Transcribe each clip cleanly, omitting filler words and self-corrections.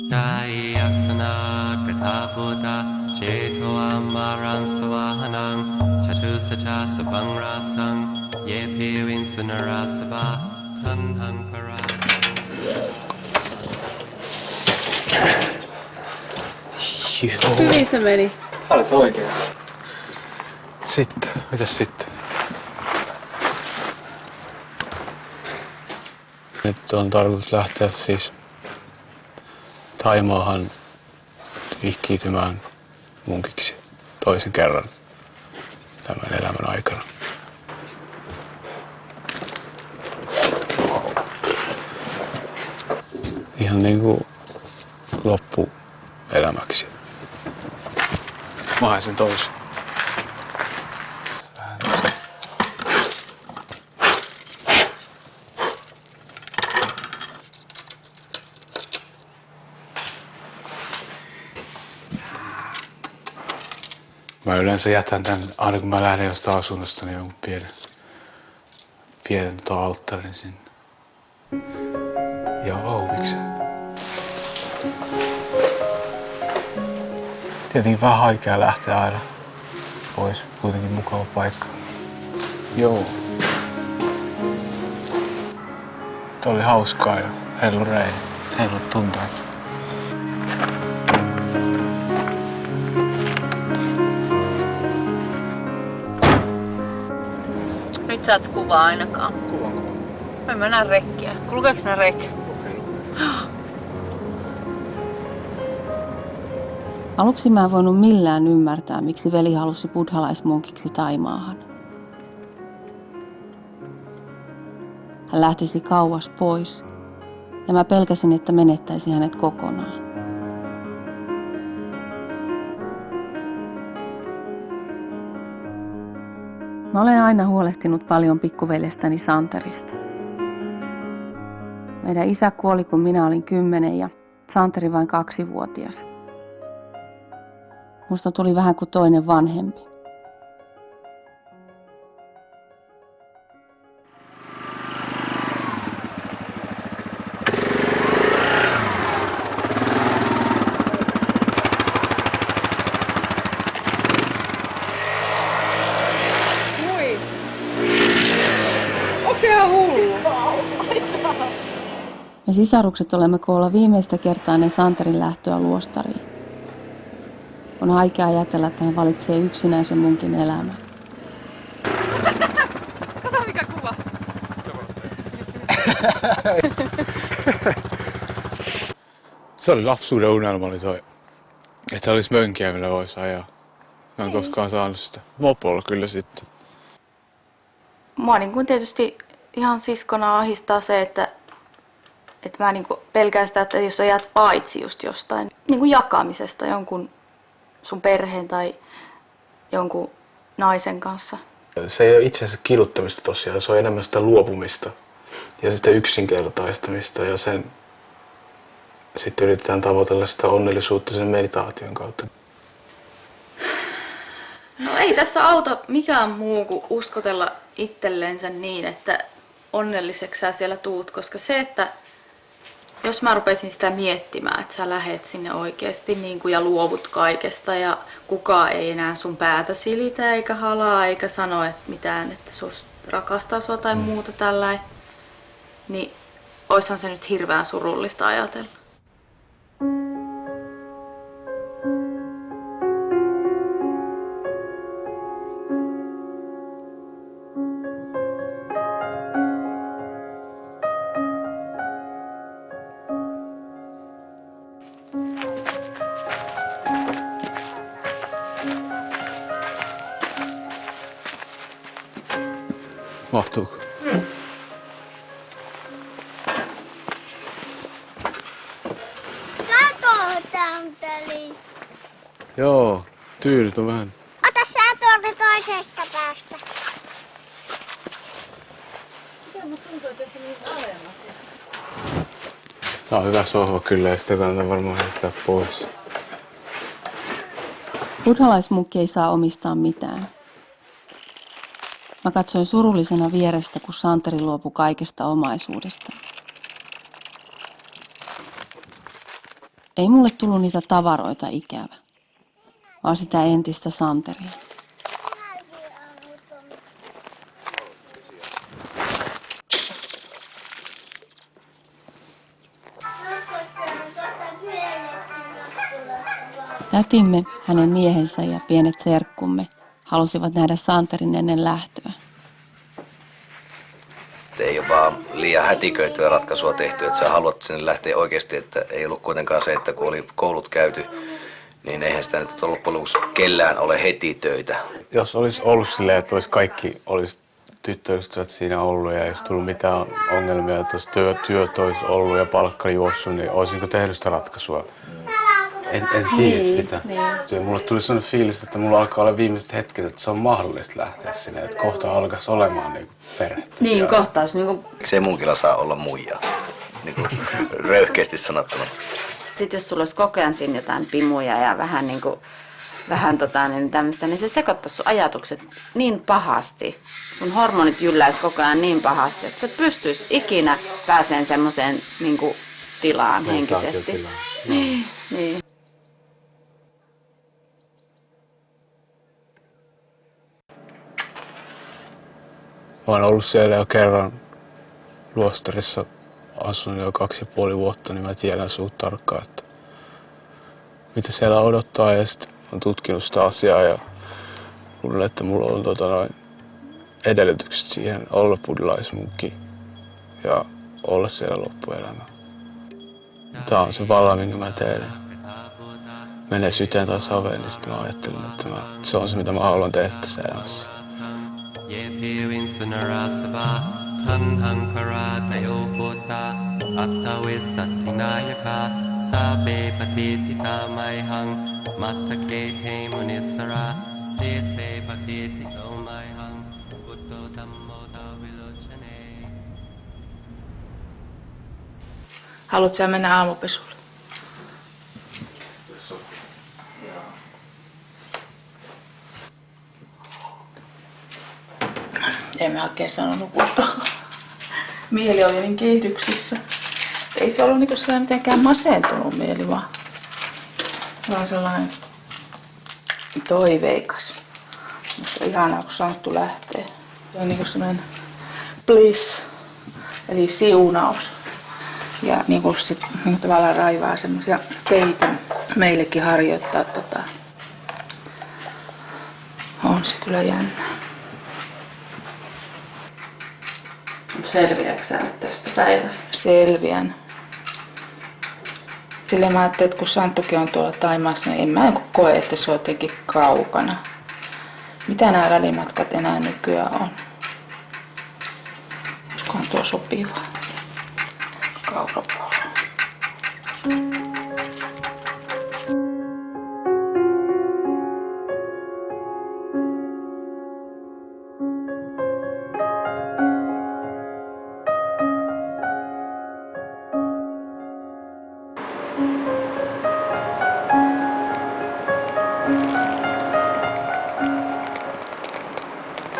Jayasana Katabuddha Jeto Amaran Swahanang Chatusata Sabangrasang Yepi Vinsunarasava Tanhang Parasang. Hyvin se meni. Olet oikeassa. Sitten, mitäs sitten? Nyt on tarkoitus lähteä siis Thaimaahan vihkiytymään munkiksi toisen kerran tämän elämän aikana. Ihan niin kuin loppuelämäksi. Mä haen sen toisen. Mä yleensä jätän tän, aina kun mä lähden jostain asunnosta, niin jonkun pienen alttarin sinne. Ja auviksen. Tietenkin vähän haikea lähteä aina pois, kuitenkin mukava paikka. Joo. Tää oli hauskaa ja heilut tunteet. Nyt sä et kuvaa ainakaan. Kuvaanko? Mä en näe rekkiä. Kulkeeko nää rekkiä? Aluksi mä en voinut millään ymmärtää, miksi veli halusi buddhalaismunkiksi Thaimaahan. Hän lähtisi kauas pois, ja mä pelkäsin, että menettäisi hänet kokonaan. Mä olen aina huolehtinut paljon pikkuveljestäni Santerista. Meidän isä kuoli, kun minä olin 10 ja Santeri vain 2-vuotias. Musta tuli vähän kuin toinen vanhempi. Me sisarukset olemme koolla viimeistä kertaa ennen Santerin lähtöä luostariin. On haikea ajatella, että hän valitsee yksinäisen munkin elämän. Kato mikä kuva. Se oli lapsuuden unelma, oli toi, että olisi mönkiä, millä voisi ajaa. Mä en koskaan saanut sitä. Mopolla kyllä sitten. Mua niin kuin tietysti ihan siskona ahistaa se, että mä niin kuin pelkään sitä, että jos sä jäät paitsi just jostain niin kuin jakamisesta jonkun sun perheen tai jonkun naisen kanssa. Se ei ole itsensä kiduttamista tosiaan, se on enemmän sitä luopumista ja sitä yksinkertaistamista ja sen sitten yritetään tavoitella sitä onnellisuutta sen meditaation kautta. No ei tässä auta mikään muu kuin uskotella itsellensä niin, että onnelliseksi sä siellä tuut, koska se, että jos mä rupesin sitä miettimään, että sä lähet sinne oikeasti niin kuin ja luovut kaikesta ja kukaan ei enää sun päätä silitä eikä halaa eikä sano että mitään, että rakastaa sua tai muuta tällainen, niin oishan se nyt hirveän surullista ajatella. Mahtuuko? Katotantelin. Joo, tyynyt on vähän. Ota sä tuolta toisesta päästä. Tää on hyvä sohva kyllä ja sitä kannattaa varmaan heittää pois. Buddhalaismunkki ei saa omistaa mitään. Mä katsoin surullisena vierestä, kun Santeri luopui kaikesta omaisuudesta. Ei mulle tullut niitä tavaroita ikävä, vaan sitä entistä Santeria. Tätimme, hänen miehensä ja pienet serkkumme halusivat nähdä Santerin ennen lähtöä. Ei ole vaan liian hätiköityä ratkaisua tehty, että sä haluat sinne lähteä oikeasti, että ei ollut kuitenkaan se, että kun oli koulut käyty, niin eihän sitä nyt loppujen lopuksi kellään ole heti töitä. Jos olisi ollut silleen, että olisi tyttöystävät siinä ollut ja ei olisi tullut mitään ongelmia, että jos työt olisi ollut ja palkka juossut, niin olisinko tehnyt sitä ratkaisua? En tiedä sitä. Niin. Mulle tuli sellainen fiilis, että mulla alkaa olla viimeiset hetket, että se on mahdollista lähteä sinne, että kohta alkaisi olemaan niin perhettä. Niin, kohtaus. Niin Se munkilla saa olla muija, niin röyhkeästi sanottuna. Sitten jos sulla olisi koko ajan siinä jotain pimuja ja vähän niin tämmöistä, niin se sekoittaisi sun ajatukset niin pahasti. Sun hormonit jylläisi koko ajan niin pahasti, että sä pystyisi ikinä pääseen semmoiseen niin tilaan henkisesti. Niin. Mä oon ollut siellä jo kerran luostarissa, asunut jo 2,5 vuotta, niin mä tiedän suht tarkkaan, että mitä siellä odottaa. Ja sitten olen tutkinut sitä asiaa ja luulen, että mulla on edellytykset siihen olla buddhalaismunkki ja olla siellä loppuelämä. Tämä on se valla, minkä mä teen. Menee syteen tai saveen, niin sitten mä ajattelin, että se on se, mitä mä haluan tehdä tässä elämässä. Haluatko sä mennä aamupesulle? En mä oikein sanonut nukuttua. Mieli oli niin kiihdyksissä. Ei se ollut niinku sellainen mitenkään masentunut mieli, vaan sellainen toiveikas. Musta on ihanaa, kun Santtu lähtee. Se on niinku sellainen bliss, eli siunaus. Ja niinku sit niinku tavallaan raivaa semmosia teitä meillekin harjoittaa On se kyllä jännä. Selviääkö sä nyt tästä päivästä? Selviän. Silleen mä ajattelin, että kun Santtukin on tuolla Thaimaassa, niin en mä koe, että se on jotenkin kaukana. Mitä nämä välimatkat enää nykyään on? Olisikohan tuo sopivaa? Kaurapuolella.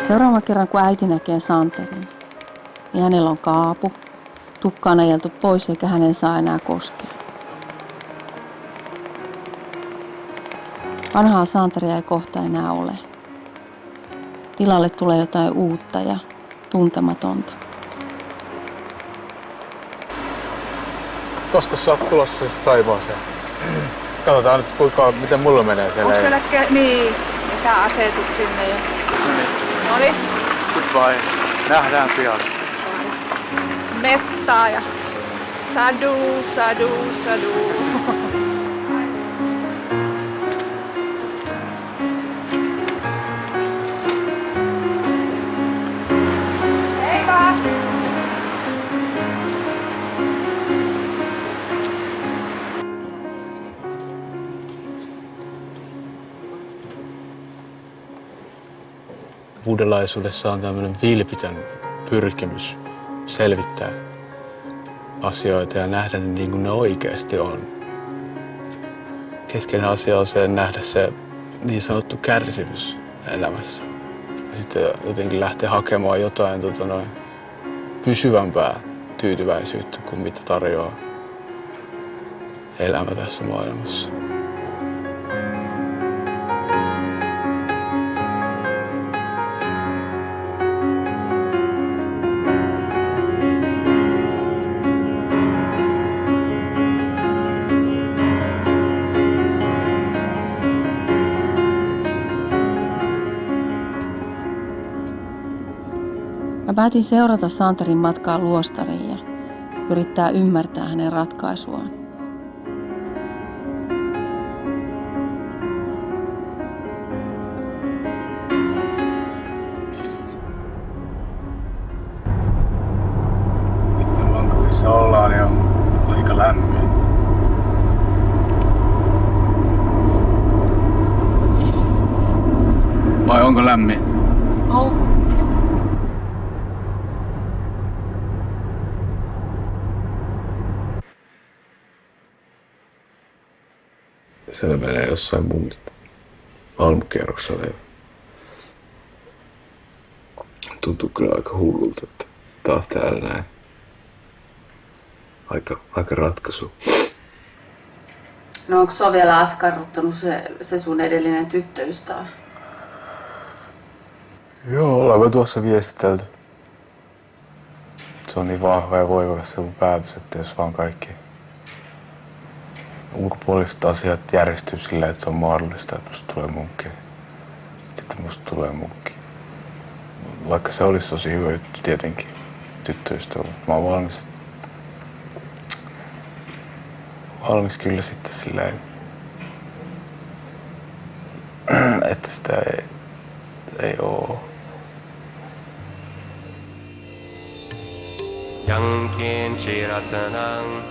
Seuraavan kerran, kun äiti näkee Santerin, niin hänellä on kaapu, tukka on ajeltu pois eikä hänen saa enää koskea. Vanhaa Santeria ei kohta enää ole. Tilalle tulee jotain uutta ja tuntematonta. Koska sä oot tulossa siis Taivaaseen? Katsotaan nyt, miten mulla menee siellä. Onko siellä niin, ja sä asetut sinne jo. Noniin. Goodbye. Nähdään pian. Mettaa ja sadu. Heippa! Buddhalaisuudessa on tämmöinen vilpitön pyrkimys selvittää asioita ja nähdä ne niin kuin ne oikeasti on. Keskeinen asia on se nähdä se niin sanottu kärsimys elämässä. Ja sitten jotenkin lähteä hakemaan jotain pysyvämpää tyytyväisyyttä kuin mitä tarjoaa elämä tässä maailmassa. Mä päätin seurata Santerin matkaa luostariin ja yrittää ymmärtää hänen ratkaisuaan. Vankilassa ollaan ja on aika lämmin. Vai onko lämmin? Oh. Se menee jossain mun aamukerroksella. Tuntuu kyllä aika hullulta, että taas täällä näin. Aika ratkaisu. No onko sua vielä askarruttanut se sun edellinen tyttöystävä? Joo, ollaan me tuossa viestitelty. Se on niin vahva ja voimakas se mun päätös, että jos vaan kaikki ulkopuoliset asiat järjestyy sillä, että se on mahdollista, että musta tulee munkki. Sitten musta tulee munkki. Vaikka se olisi tosi hyvä juttu tietenkin tyttöystävä, mutta mä oon valmis kyllä sitten sillä, että sitä ei oo. Yankin chiratanang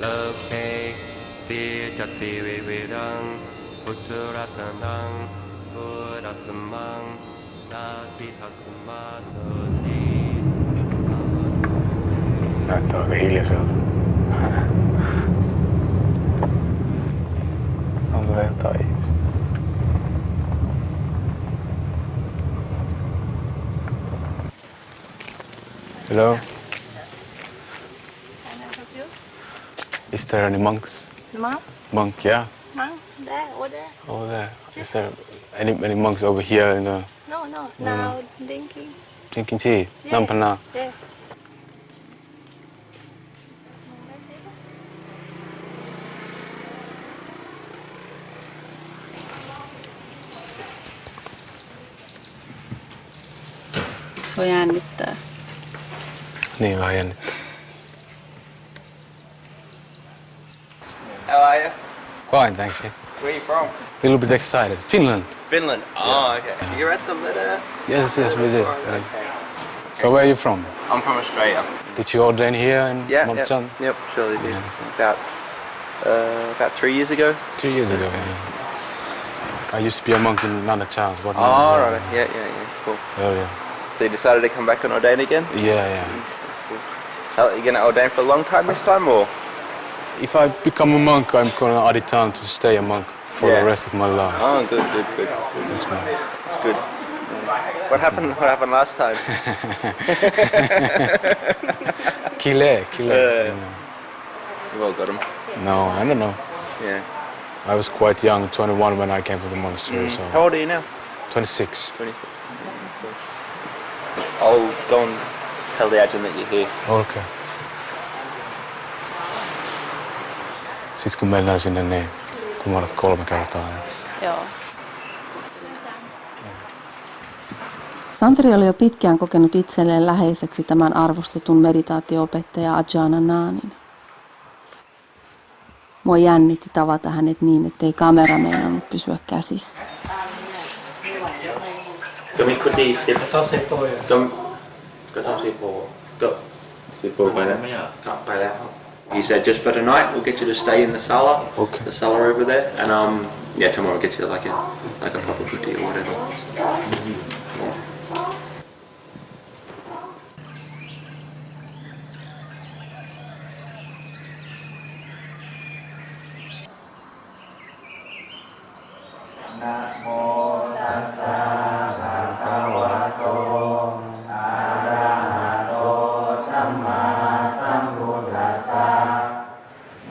lokhe vijati vividang putturatanang buddhasamang natithasmasoti. Näyttää aika hiljaiselta. Onko jotain ihmistä? Hello? Is there any monks? Monk? Monk, yeah. Monk? There, over there. Over there. Is there any monks over here in the No, now drinking. drinking tea? Yeah. Nampana. Yeah. Se jännittää. Niin vähän jännittää. How are you? Fine, thanks. Where are you from? Little bit excited. Finland. Finland. Oh, okay. You're at the litter? Yes, we did. Okay. So where are you from? I'm from Australia. Did you ordain here in Yeah, Montchan? yep, surely did. Yeah. About 3 years ago. 2 years ago, yeah. I used to be a monk in Nana Chand. What Oh, right. Yeah, cool. Earlier. So you decided to come back and ordain again? Yeah. Are you going to ordain for a long time this time, or? If I become a monk, I'm gonna aditan to stay a monk for Yeah. the rest of my life. Oh, good. That's my... That's good. What happened last time? Kile. You've all got them. No, I don't know. Yeah. I was quite young, 21 when I came to the monastery, so... How old are you now? 26. 26. I'll go and tell the agent that you're here. Okay. Sitten kun mennään sinne, niin kumarrat 3 kertaa. Joo. Santeri oli jo pitkään kokenut itselleen läheiseksi tämän arvostetun meditaatio-opettaja Ajahn Ahanin. Mua jännitti tavata hänet niin, ettei kamera meinannut pysyä käsissä. He said just for the night we'll get you to stay in the cellar. Okay. The cellar over there, and tomorrow we'll get you like a proper putti or whatever.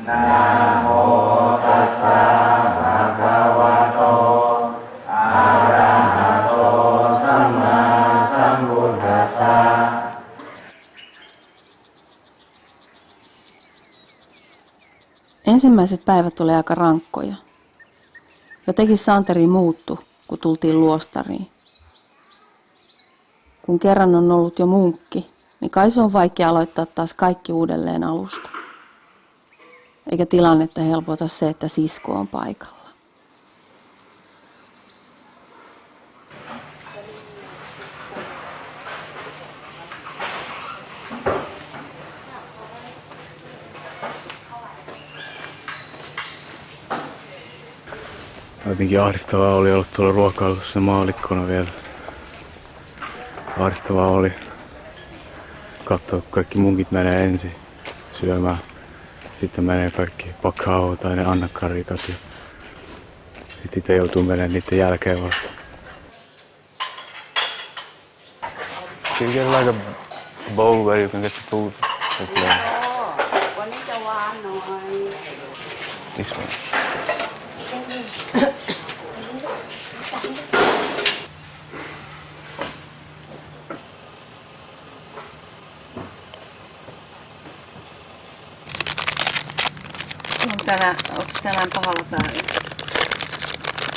Namo Ensimmäiset päivät oli aika rankkoja. Jotenkin Santeri muuttui, kun tultiin luostariin. Kun kerran on ollut jo munkki, niin kai se on vaikea aloittaa taas kaikki uudelleen alusta. Eikä tilannetta helpota se, että sisko on paikalla. Jotenkin ahdistavaa oli olla tuolla ruokailussa maalikkona vielä. Ahdistavaa oli katsoa, kun kaikki munkit menee ensin syömään. Sitten menee kaikki pakao tai ne annakkarikat ja sitten itse joutuu menemään niiden jälkeen vasta. Can you get like a bowl where you can get the food? This one. Onko tänään pahalla päällä?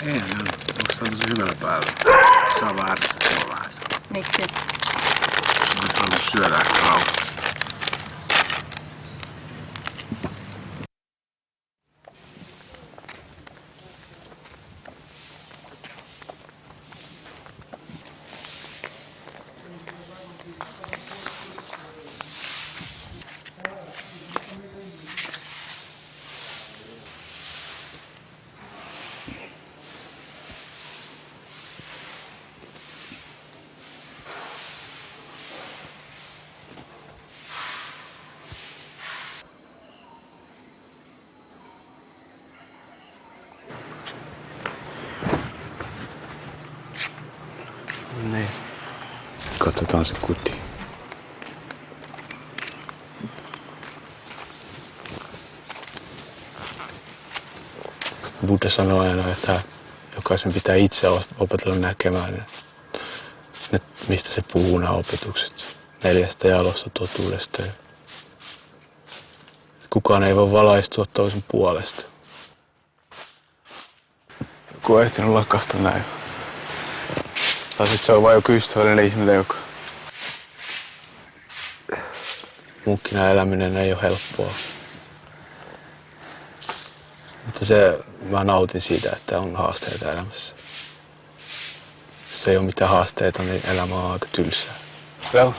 Ei, onko se tosi hyvällä päällä? Se on vähän ärsyttävää vähän se. Miksi? Olisi halunnut syödä ehkä rauhassa. Niin. Katsotaan se kuti. Buddha sanoi aina, että jokaisen pitää itse opetella näkemään, mistä se puhuu nämä opetukset. 4 jalosta totuudesta. Kukaan ei voi valaistua toisen puolesta. Joku on ehtinyt lakasta näin. Tai sit se on vain joku ystävällinen ihminen, joka... Munkkina eläminen ei ole helppoa. Mutta mä nautin siitä, että on haasteita elämässä. Jos ei ole mitään haasteita, niin elämä on aika tylsää. Hello.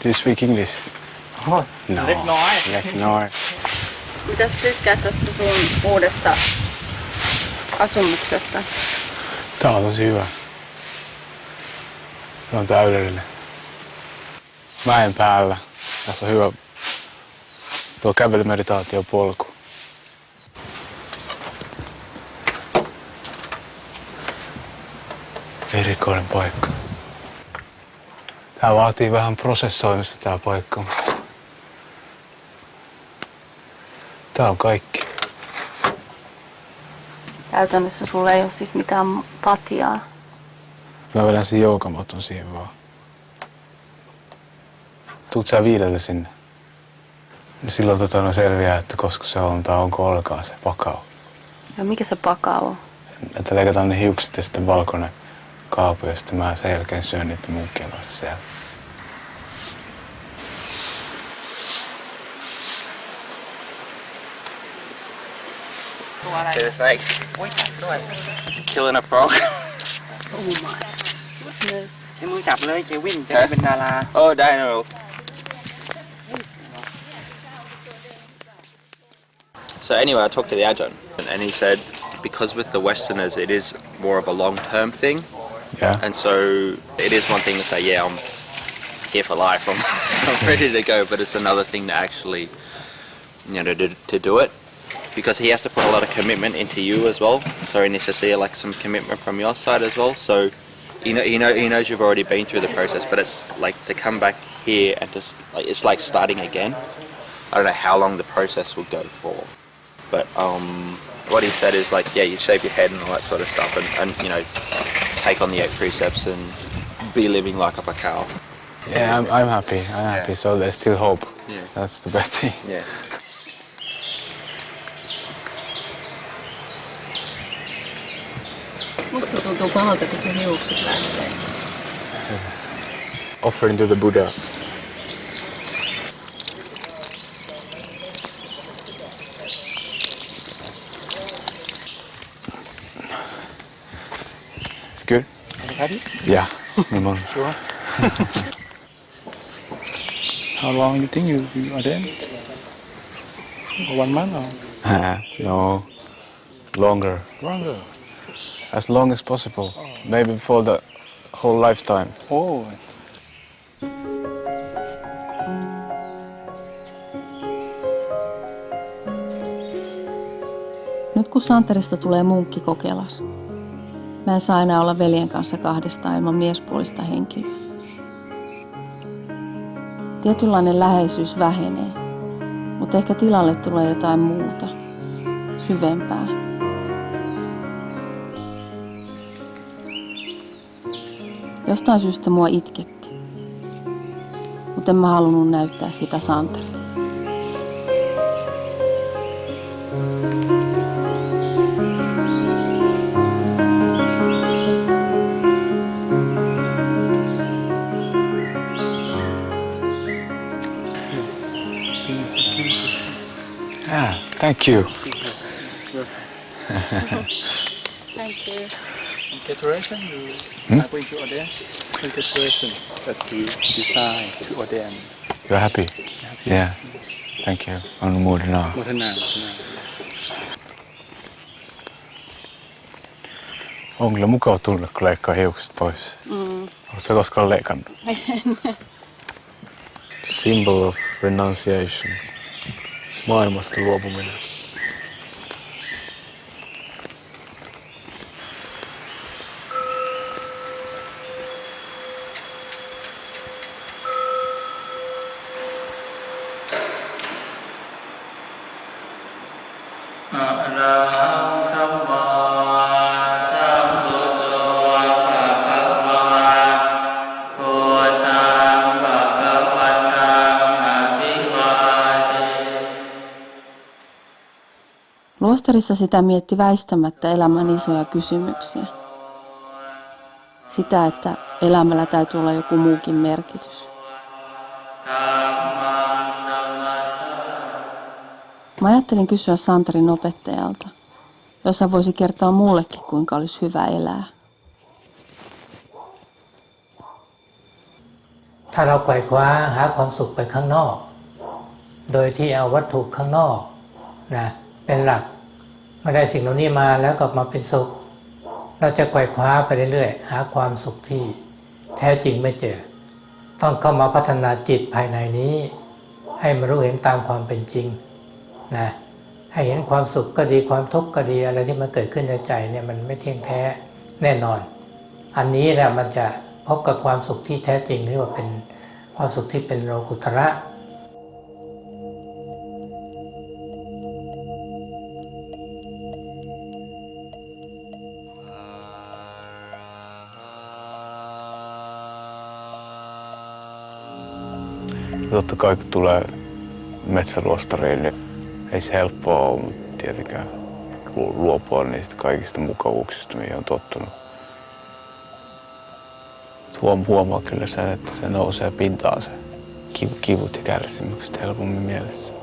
Do you speak English? No. Noin. Mitäs tykkäät tästä sun uudesta asumuksesta? Tää on tosi hyvä. Se on täydellinen. Mäen päällä. Tässä on hyvä tuo kävelymeditaatiopolku. Erikoinen paikka. Tää vaatii vähän prosessoimista tää paikka. Tää on kaikki. Käytännössä sulla ei ole siis mitään patjaa. Mä vedän sen joukamaton siihen vaan. Tuut sä 5 sinne. Silloin selviää, että koska se on tai onko ollenkaan se pakao. Ja mikä se pakao on? Että leikataan ne hiukset ja sitten valkoinen kaapu ja sitten mä sen jälkeen syön niitä munkkien kanssa siellä. It's like killing a frog. Oh my goodness. ให้มึงจับเลยเควินจะได้เป็นดาราได้นะลูก So anyway, I talked to the Ajahn and he said because with the Westerners it is more of a long-term thing. Yeah. And so it is one thing to say, yeah, I'm here for life, I'm ready to go, but it's another thing to actually, to do it. Because he has to put a lot of commitment into you as well. So he needs to see like some commitment from your side as well. So he knows you've already been through the process, but it's like to come back here and just like it's like starting again. I don't know how long the process will go for, but what he said is like, yeah, you shave your head and all that sort of stuff, and take on the 8 precepts and be living like a cow. Yeah, I'm happy. I'm happy. Yeah. So there's still hope. Yeah. That's the best thing. Yeah. Musta tuntuu pahalta, kun sun hiukset lähtee. Offering to the Buddha. It's good? Happy? Yeah. Nimon. Sure. How long you think you are there? 1 month or No. Longer. longer? As long as possible. Maybe for the whole lifetime. Oh, Nyt kun Santerista tulee munkki Kokelas, mä en saa enää olla veljen kanssa kahdestaan ilman miespuolista henkilöä. Tietynlainen läheisyys vähenee, mutta ehkä tilalle tulee jotain muuta, syvempää. Jostain syystä mua itketti, mutta en mä halunnut näyttää sitä Santerille. Yeah, thank you. Thank you. decoration you are going to ordain. The decoration that you design to ordain. You're happy? Yeah. Thank you. Anumodana. Mutana. On kyllä mukava tunne, kun leikkaa hiukset pois. Oletko sä koskaan leikannut? Symbol of renunciation. Maailmasta luopuminen. Luostarissa sitä mietti väistämättä elämän isoja kysymyksiä. Sitä, että elämällä täytyy olla joku muukin merkitys. Mä ajattelin kysyä Santerin opettajalta, jos hän voisi kertoa mullekin, kuinka olisi hyvä elää. ถ้าเราไขว่คว้าหาความสุขไปข้างนอกโดยที่เอาวัตถุข้างนอกนะเป็นหลักเมื่อได้สิ่งเหล่านี้มาแล้วก็มาเป็นสุขเราจะไขว่คว้าไปเรื่อยๆหาความสุขที่แท้จริงไม่เจอต้องเข้ามาพัฒนาจิตภายในนี้ให้มารู้เห็นตามความเป็นจริงนะให้เห็นความสุขก็ดีความทุกข์ก็ดีอะไรที่มันเกิดขึ้นในใจเนี่ยมันไม่เที่ยงแท้แน่นอนอันนี้แหละมันจะพบกับความสุขที่แท้จริงที่ว่าเป็นความสุขที่เป็นโลกุตระ Totta kai kun tulee metsäluostariin, niin ei se helppoa ole, mutta tietenkään luopua niistä kaikista mukavuuksista, mihin on tottunut. Huomaa kyllä sen, että se nousee pintaan se kivut ja kärsimykset helpommin mielessä.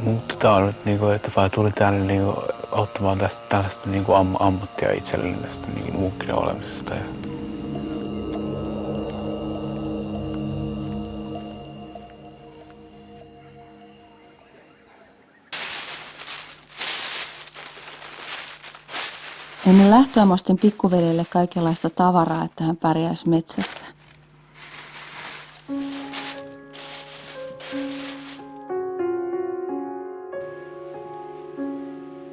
Mutta tää on nyt niinku, että vaan tuli tänne niinku ottamaan tällaista niinku ammattia itselleni tästä niinku munkkina olemisesta. Ennen lähtöä mä ostin pikkuveljelle kaikenlaista tavaraa, että hän pärjäisi metsässä.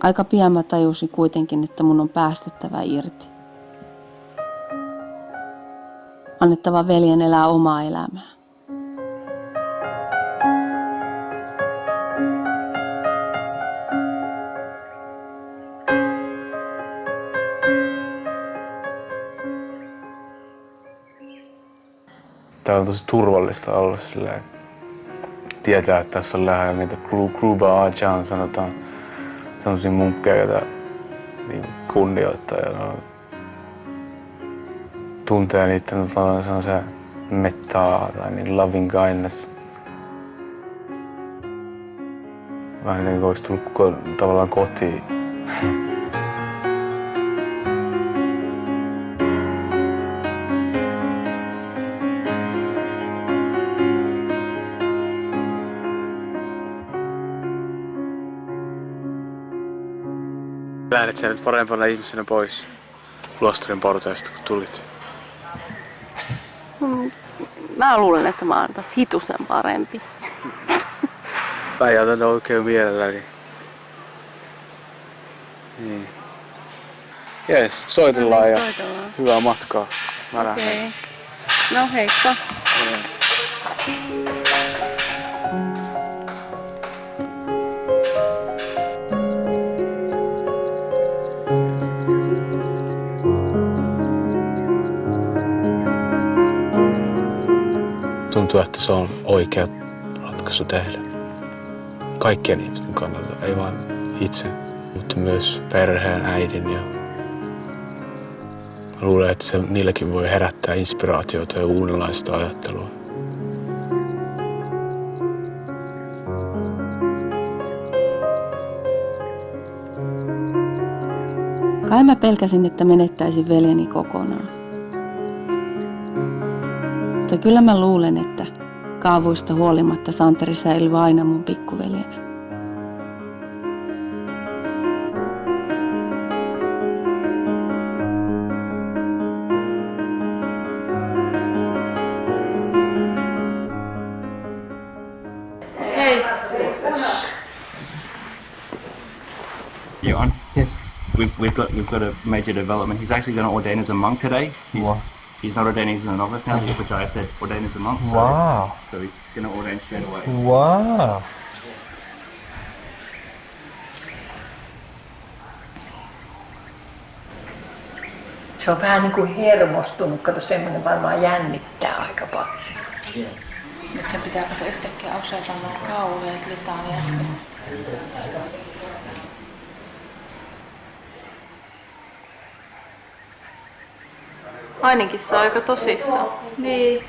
Aika pian mä tajusin kuitenkin, että mun on päästettävä irti. Annettava veljen elää omaa elämää. Tää on tosi turvallista olla silleen. Tietää, että tässä on lähellä niitä Kruba Ajahn, sanotaan sellaisia munkkeja, joita niin kunnioittaa ja tuntee niiden sellaisen mettaa tai niin loving kindness. Vähän niin kuin olisi tullut tavallaan kotiin. Lähdit sä nyt parempana ihmisenä pois Luostarin portaista, kun tulit? Mä luulen, että mä oon taas hitusen parempi. Mä jätän oikein mielelläni. Niin. Jees, soitellaan ja hyvää matkaa. Mä lähden. No heippa. Tuntuu, että se on oikea ratkaisu tehdä. Kaikkien ihmisten kannalta, ei vain itse, mutta myös perheen, äidin. Ja mä luulen, että se niilläkin voi herättää inspiraatiota ja uudenlaista ajattelua. Kai mä pelkäsin, että menettäisin veljeni kokonaan. Mutta kyllä mä luulen, että kaavuista huolimatta Santeri säilyy aina mun pikkuveljenä. Hei. You on? Yes. We've got a major development. He's actually going to ordain as a monk today. He's not ordaining as a novice now. The Upajjhaya said ordain as a monk. Wow. So he's going to ordain straight away. Wow. Se on vähän niin kuin hermostunut, kato semmoinen varmaan jännittää aika paljon. Nyt se pitää kato yhtäkkiä osata nuo kauheat litaniat. Ainakin se on aika tosissaan. Niin.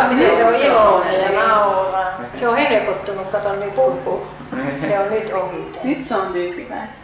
Miten se on iloinen ja nauraa. Se on helpottunut, kato nyt kun se on nyt ohi. Nyt se on tyytyväinen.